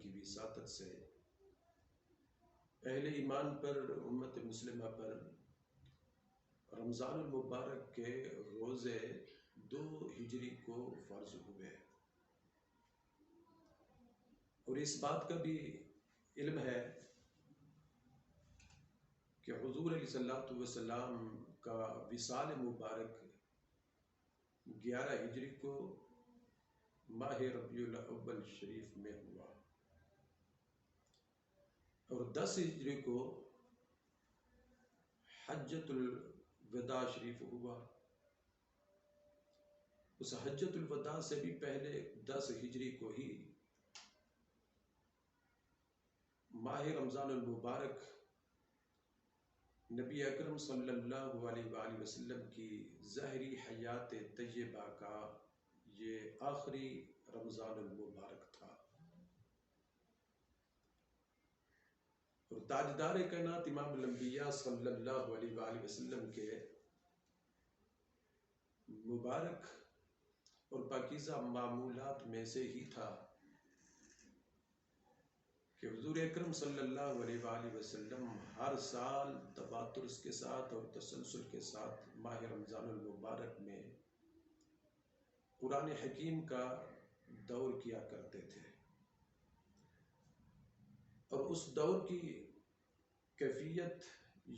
کی وساطت سے اہل ایمان پر، امت مسلمہ پر رمضان المبارک کے روزے 2 ہجری کو فرض ہوئے، اور اس بات کا بھی علم ہے کہ حضور علیہ الصلوۃ والسلام کا وصال مبارک 11 ہجری کو ماہ ربیع الاول شریف میں ہوا، اور 10 ہجری کو حجۃ الوداع شریف ہوا۔ اس حجۃ الوداع سے بھی پہلے 10 ہجری کو ہی ماہ رمضان المبارک نبی اکرم صلی اللہ علیہ وآلہ وسلم کی ظاہری حیات طیبہ کا یہ آخری رمضان المبارک تھا، اور تاجدار کائنات امام الانبیاء صلی اللہ علیہ وآلہ وسلم کے مبارک اور پاکیزہ معمولات میں سے ہی تھا کہ حضور اکرم صلی اللہ علیہ وآلہ وسلم ہر سال تواتر کے ساتھ اور تسلسل کے ساتھ ماہ رمضان المبارک میں قرآن حکیم کا دور کیا کرتے تھے، اور اس دور کی کیفیت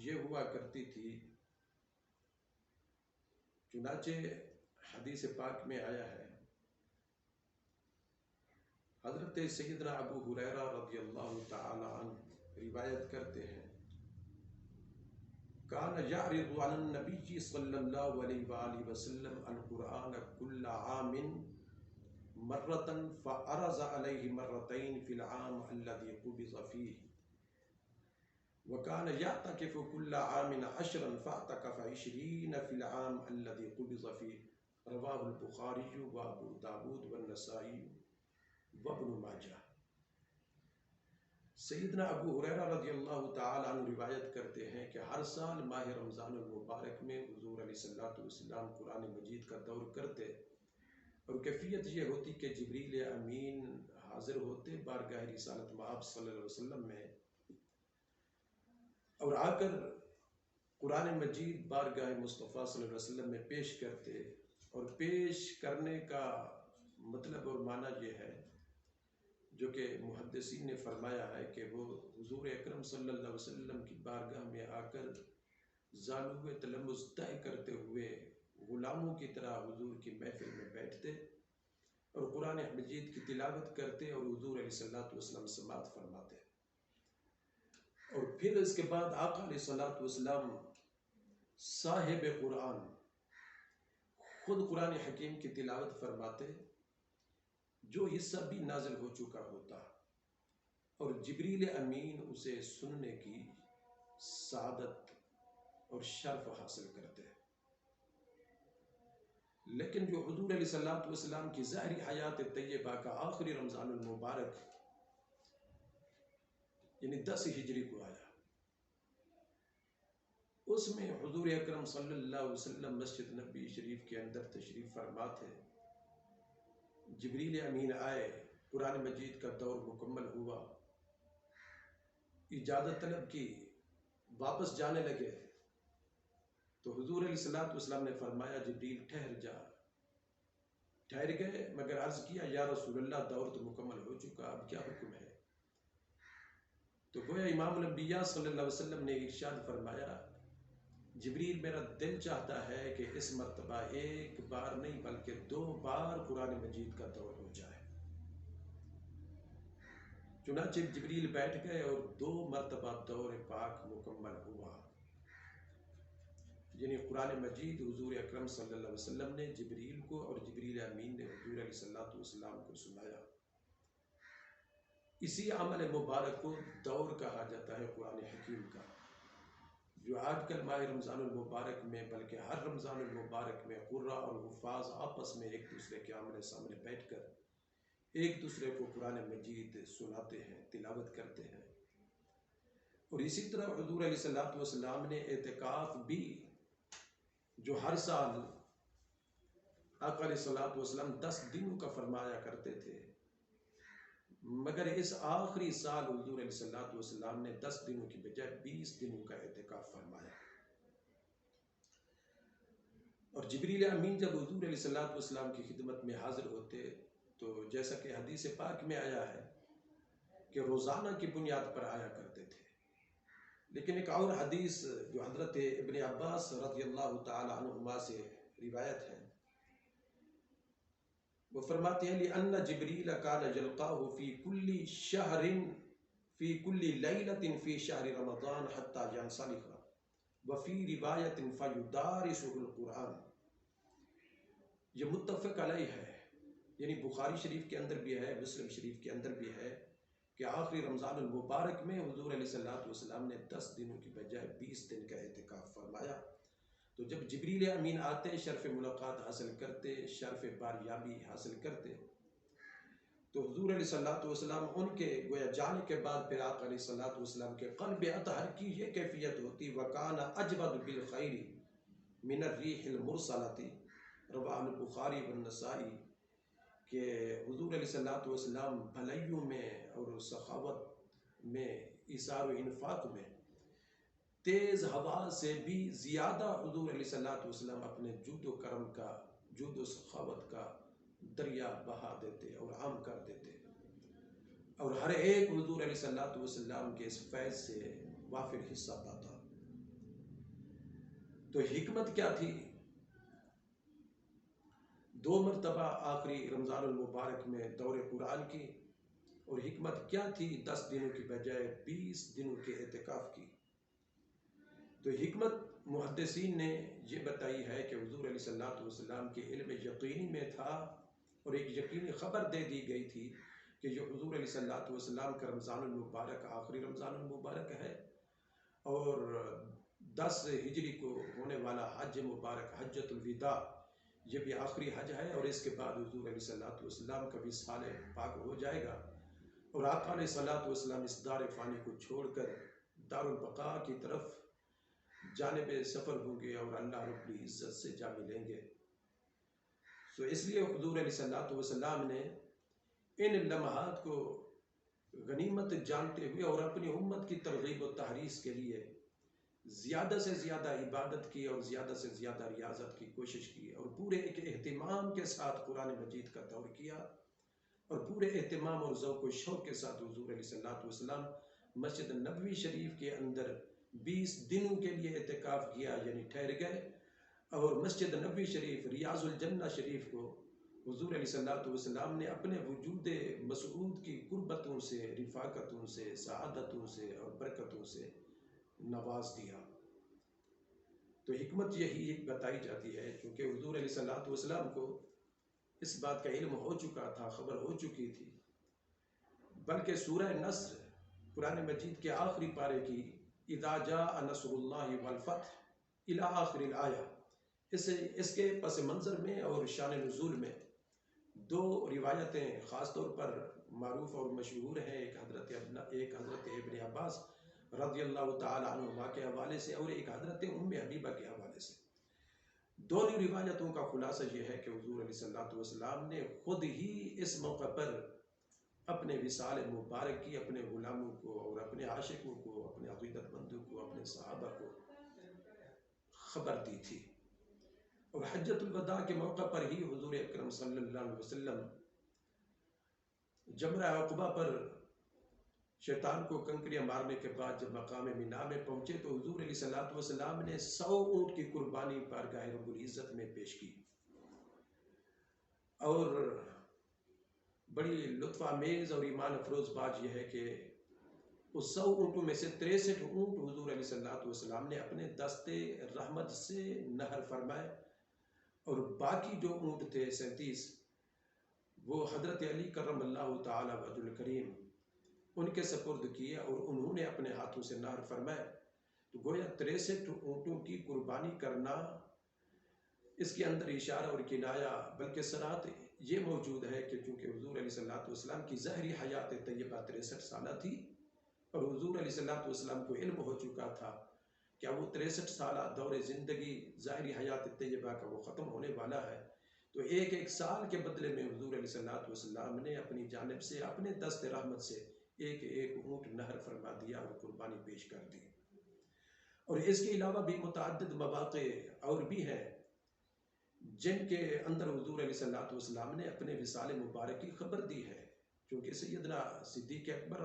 یہ ہوا کرتی تھی، چنانچہ حدیث پاک میں آیا ہے، حضرت سیدنا ابو ہریرہ رضی اللہ تعالی عنہ روایت کرتے ہیں، کان یعرض علی النبی صلی اللہ علیہ وآلہ وسلم القرآن کل عام مرة فعرض علیہ مرتين فی العام الذي قبض فیہ، وكان يعتكف كل عام 10 فاعتكف 20 في العام الذي قبض فيه، رواه البخاری وابو داود والنسائی وابن ماجہ۔ سیدنا ابو ہریرہ رضی اللہ تعالی عنہ روایت کرتے ہیں کہ ہر سال ماہ رمضان المبارک میں حضور علیہ الصلوۃ والسلام قرآن مجید کا دور کرتے، اور کیفیت یہ ہوتی کہ جبریل امین حاضر ہوتے بارگاہ رسالت مآب صلی اللہ علیہ وسلم میں، اور آ کر قرآن مجید بارگاہ مصطفیٰ صلی اللہ علیہ وسلم میں پیش کرتے، اور پیش کرنے کا مطلب اور معنی یہ ہے جو کہ محدثین نے فرمایا ہے کہ وہ حضور اکرم صلی اللہ علیہ وسلم کی بارگاہ میں آ کر زانو تلمس طے کرتے ہوئے غلاموں کی طرح حضور کی محفل میں بیٹھتے اور قرآن مجید کی تلاوت کرتے، اور حضور علیہ الصلوۃ والسلام سماعت فرماتے، اور پھر اس کے بعد آقا علیہ الصلوۃ والسلام صاحب قرآن خود قرآن حکیم کی تلاوت فرماتے، جو حصہ بھی نازل ہو چکا ہوتا، اور جبریل امین اسے سننے کی سعادت اور شرف حاصل کرتے۔ لیکن جو حضور علیہ الصلوۃ والسلام کی ظاہری حیات طیبہ کا آخری رمضان المبارک یعنی 10 ہجری کو آیا، اس میں حضور اکرم صلی اللہ علیہ وسلم مسجد نبی شریف کے اندر تشریف فرما تھے، جبریل امین آئے، قرآن مجید کا دور مکمل ہوا، اجازت طلب کی، واپس جانے لگے تو حضور علیہ الصلوۃ والسلام نے فرمایا جبریل ٹھہر جا، ٹھہر گئے، مگر عرض کیا یا رسول اللہ دور تو مکمل ہو چکا، اب کیا حکم ہے؟ تو گویا امام الانبیاء صلی اللہ علیہ وسلم نے ارشاد فرمایا جبریل میرا دل چاہتا ہے کہ اس مرتبہ ایک بار نہیں بلکہ 2 بار قرآن مجید کا دور ہو جائے۔ چنانچہ جبریل بیٹھ گئے اور 2 مرتبہ دور پاک مکمل ہوا، یعنی قرآن مجید حضور اکرم صلی اللہ علیہ وسلم نے جبریل کو اور جبریل امین نے حضور علیہ الصلوۃ والسلام کو سنایا۔ اسی عمل مبارک کو دور کہا جاتا ہے قرآن حکیم کا، جو آج کل ماہ رمضان المبارک میں بلکہ ہر رمضان المبارک میں قراء اور حفاظ آپس میں ایک دوسرے کے آمنے سامنے بیٹھ کر ایک دوسرے کو قرآن مجید سناتے ہیں، تلاوت کرتے ہیں۔ اور اسی طرح حضور علیہ الصلوۃ والسلام نے اعتکاف بھی جو ہر سال آقا علیہ الصلوۃ والسلام 10 دنوں کا فرمایا کرتے تھے، مگر اس آخری سال حضور علیہ الصلوۃ والسلام نے 10 دنوں کی بجائے 20 دنوں کا اعتکاف فرمایا۔ اور جبریل امین جب حضور علیہ الصلوۃ والسلام کی خدمت میں حاضر ہوتے تو جیسا کہ حدیث پاک میں آیا ہے کہ روزانہ کی بنیاد پر آیا کرتے تھے۔ لیکن ایک اور حدیث جو حضرت ابن عباس رضی اللہ تعالی عنہما سے روایت ہے، وہ فرماتے ہیں لِأَنَّ جِبْرِيلَ كَانَ يَلْقَاهُ فِي كُلِّ شَهْرٍ فِي كُلِّ لَيْلَةٍ فِي شَهْرِ رَمَضَانَ حَتَّى يَنْصَلِخَ وَفِي رِوَايَةٍ فَيُدَارِسُهُ الْقُرْآنَ۔ یہ متفق علیہ ہے، یعنی بخاری شریف کے اندر بھی ہے، مسلم شریف کے اندر بھی ہے کہ آخری رمضان المبارک میں حضور علیہ الصلوۃ والسلام نے 10 دنوں کی بجائے 20 دن کا اعتکاف فرمایا۔ تو جب جبریل امین آتے، شرف ملاقات حاصل کرتے، شرف باریابی حاصل کرتے، تو حضور علیہ الصلوۃ والسلام ان کے گویا جانے کے بعد پھر آقا علیہ الصلوۃ والسلام کے قلب اطہر کی یہ کیفیت ہوتی وَكَانَ أَجْوَدُ بِالْخَيْرِ مِنَ الرِّيحِ الْمُرْسَلَةِ، رواه البخاری والنسائی، کہ حضور علیہ الصلوۃ والسلام بھلائیوں میں اور سخاوت میں، ایثار و انفاق میں تیز ہوا سے بھی زیادہ حضور علیہ الصلوۃ والسلام اپنے جود و کرم کا، جود و سخاوت کا دریا بہا دیتے اور عام کر دیتے، اور ہر ایک حضور علیہ الصلوۃ والسلام کے اس فیض سے وافر حصہ پاتا۔ تو حکمت کیا تھی 2 مرتبہ آخری رمضان المبارک میں دور قرآن کی، اور حکمت کیا تھی 10 دنوں کی بجائے 20 دنوں کے اعتکاف کی؟ تو حکمت محدثین نے یہ بتائی ہے کہ حضور علیہ الصلوۃ والسلام کے علم یقینی میں تھا، اور ایک یقینی خبر دے دی گئی تھی کہ جو حضور علیہ الصلوۃ والسلام کا رمضان المبارک آخری رمضان المبارک ہے، اور 10 ہجری کو ہونے والا حج مبارک حجۃ الوداع یہ بھی آخری حج ہے، اور اس کے بعد حضور علیہ الصلوۃ والسلام کا بھی سال پاک ہو جائے گا، اور آقا علیہ الصلوۃ والسلام اس دار فانی کو چھوڑ کر دار البقاء کی طرف جانب سفر ہوں گے اور اللہ رب العزت سے جا ملیں گے۔ تو اس لیے حضور علیہ الصلوۃ والسلام نے ان لمحات کو غنیمت جانتے ہوئے اور اپنی امت کی ترغیب و تحریض کے لیے زیادہ سے زیادہ عبادت کی اور زیادہ سے زیادہ ریاضت کی کوشش کی، اور پورے ایک اہتمام کے ساتھ قرآن مجید کا دور کیا، اور پورے اہتمام اور ذوق و شوق کے ساتھ حضور علیہ الصلوۃ والسلام مسجد نبوی شریف کے اندر 20 دنوں کے لیے اعتکاف کیا، یعنی ٹھہر گئے، اور مسجد نبوی شریف ریاض الجنہ شریف کو حضور علیہ الصلوۃ والسلام نے اپنے وجود مسعود کی قربتوں سے، رفاقتوں سے، سعادتوں سے اور برکتوں سے نواز دیا۔ تو حکمت یہی بتائی جاتی ہے، چونکہ حضور علیہ الصلوۃ والسلام کو اس بات کا علم ہو چکا تھا، خبر ہو چکی تھی، بلکہ سورہ نصر قرآن مجید کے آخری پارے کی اذا جاء نصر اللہ والفتح الی آخر الآیہ، اس کے پس منظر میں اور شان نزول میں 2 روایتیں خاص طور پر معروف اور مشہور ہیں، ایک حضرت ابن عباس رضی اللہ تعالی عنہما کے حوالے سے، اور ایک حضرت ام حبیبہ کے حوالے سے۔ دونوں روایتوں کا خلاصہ یہ ہے کہ حضور علیہ الصلوۃ والسلام نے خود ہی اس موقع پر اپنے وصال مبارک کی اپنے غلاموں کو اور اپنے عاشقوں کو، اپنے عقیدت مندوں کو، اپنے صحابہ کو خبر دی تھی، اور حجۃ الوداع کے موقع پر ہی حضور اکرم صلی اللہ علیہ وسلم جمرہ عقبہ پر شیطان کو کنکریاں مارنے کے بعد جب مقام مینا میں پہنچے تو حضور علیہ الصلوۃ والسلام نے 100 اونٹ کی قربانی بارگاہ رب العزت میں پیش کی، اور بڑی لطف آمیز اور ایمان افروز بات یہ ہے کہ اس 100 اونٹوں میں سے 63 اونٹ حضور علیہ الصلوۃ والسلام نے اپنے دستے رحمت سے نہر فرمائے، اور باقی جو اونٹ تھے 37 وہ حضرت علی کرم اللہ تعالی وجہ الکریم ان کے سپرد کیے، اور انہوں نے اپنے ہاتھوں سے نہر فرمائے۔ تو گویا 63 اونٹوں کی قربانی کرنا، اس کے اندر اشارہ اور کنایا بلکہ صراحت یہ موجود ہے کہ چونکہ حضور علیہ الصلوۃ والسلام کی ظاہری حیات طیبہ 63 سالہ تھی، اور حضور علیہ الصلوۃ والسلام کو علم ہو چکا تھا کہ وہ 63 سالہ دور زندگی ظاہری حیات طیبہ کا وہ ختم ہونے والا ہے، تو ایک ایک سال کے بدلے میں حضور علیہ الصلوۃ والسلام نے اپنی جانب سے اپنے دست رحمت سے ایک ایک اونٹ نہر فرما دیا اور قربانی پیش کر دی. اور اس کے علاوہ بھی متعدد مواقع اور بھی ہیں جن کے اندر حضور علیہ الصلوۃ والسلام نے اپنے وصال مبارک کی خبر دی ہے. چونکہ سیدنا صدیق اکبر